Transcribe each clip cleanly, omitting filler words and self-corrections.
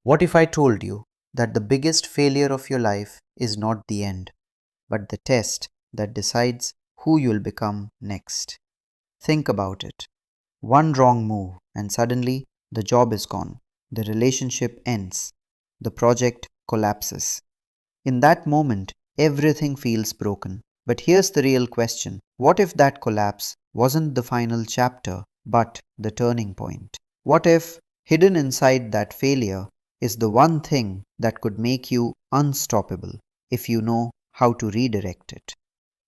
What if I told you that the biggest failure of your life is not the end, but the test that decides who you'll become next? Think about it. One wrong move, and suddenly the job is gone, the relationship ends, the project collapses. In that moment, everything feels broken. But here's the real question: what if that collapse wasn't the final chapter, but the turning point? What if, hidden inside that failure, is the one thing that could make you unstoppable if you know how to redirect it?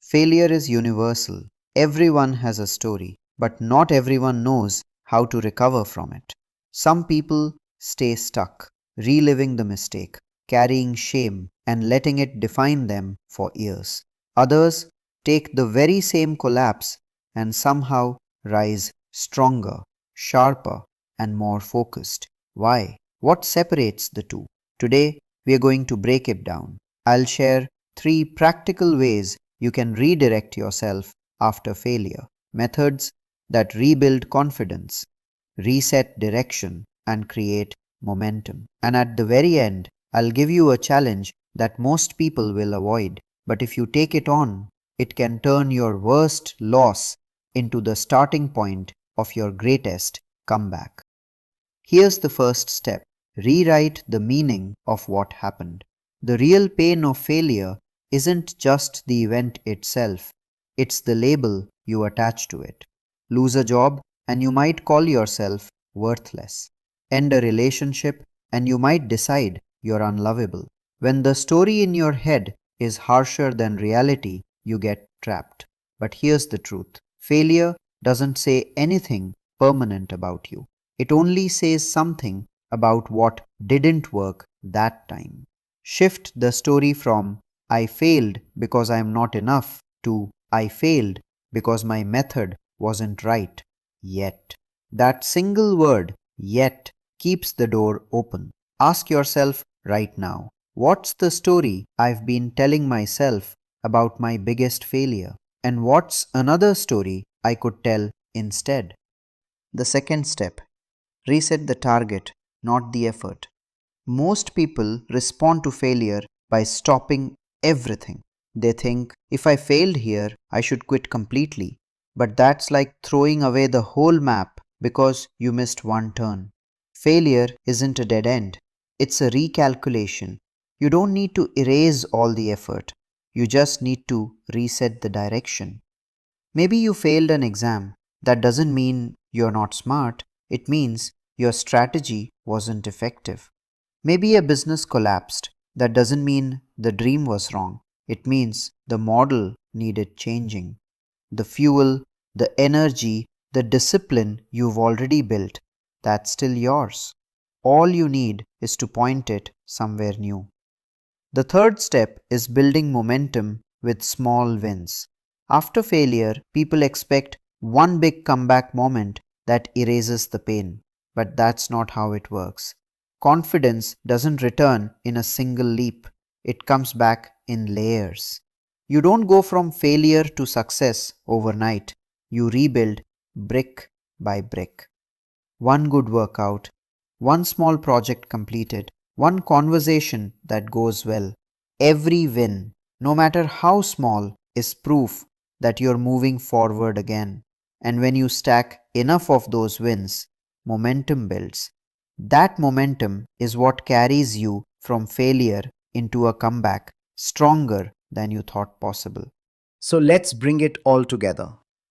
Failure is universal. Everyone has a story, but not everyone knows how to recover from it. Some people stay stuck, reliving the mistake, carrying shame, and letting it define them for years. Others take the very same collapse and somehow rise stronger, sharper, and more focused. Why? What separates the two? Today, we are going to break it down. I'll share 3 practical ways you can redirect yourself after failure, methods that rebuild confidence, reset direction, and create momentum. And at the very end, I'll give you a challenge that most people will avoid, but if you take it on, it can turn your worst loss into the starting point of your greatest comeback. Here's the first step: rewrite the meaning of what happened. The real pain of failure isn't just the event itself, it's the label you attach to it. Lose a job, and you might call yourself worthless. End a relationship, and you might decide you're unlovable. When the story in your head is harsher than reality, you get trapped. But here's the truth: failure doesn't say anything permanent about you, it only says something about what didn't work that time. Shift the story from "I failed because I am not enough" to "I failed because my method wasn't right yet." That single word, yet, keeps the door open. Ask yourself right now, what's the story I've been telling myself about my biggest failure? And what's another story I could tell instead? The second step: reset the target, not the effort. Most people respond to failure by stopping everything. They think, if I failed here, I should quit completely. But that's like throwing away the whole map because you missed one turn. Failure isn't a dead end, it's a recalculation. You don't need to erase all the effort, you just need to reset the direction. Maybe you failed an exam. That doesn't mean you're not smart, it means your strategy wasn't effective. Maybe a business collapsed. That doesn't mean the dream was wrong. It means the model needed changing. The fuel, the energy, the discipline you've already built, that's still yours. All you need is to point it somewhere new. The third step is building momentum with small wins. After failure, people expect one big comeback moment that erases the pain. But that's not how it works. Confidence doesn't return in a single leap, it comes back in layers. You don't go from failure to success overnight, you rebuild brick by brick. One good workout, one small project completed, one conversation that goes well. Every win, no matter how small, is proof that you're moving forward again. And when you stack enough of those wins, momentum builds. That momentum is what carries you from failure into a comeback stronger than you thought possible. So let's bring it all together.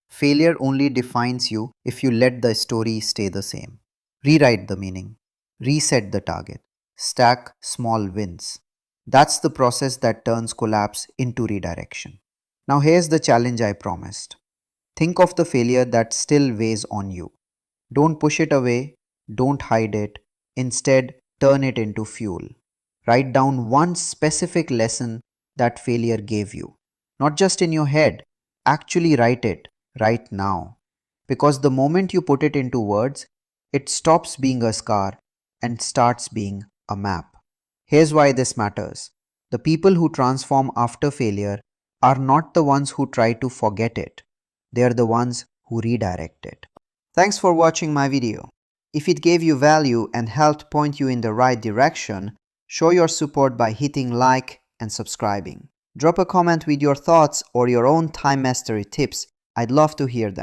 Failure only defines you if you let the story stay the same. Rewrite the meaning, reset the target, stack small wins. That's the process that turns collapse into redirection. Now, here's the challenge I promised. Think of the failure that still weighs on you. Don't push it away, don't hide it. Instead, turn it into fuel. Write down one specific lesson that failure gave you. Not just in your head, actually write it right now. Because the moment you put it into words, it stops being a scar and starts being a map. Here's why this matters. The people who transform after failure are not the ones who try to forget it. They are the ones who redirect it. Thanks for watching my video. If it gave you value and helped point you in the right direction, show your support by hitting like and subscribing. Drop a comment with your thoughts or your own time mastery tips. I'd love to hear them.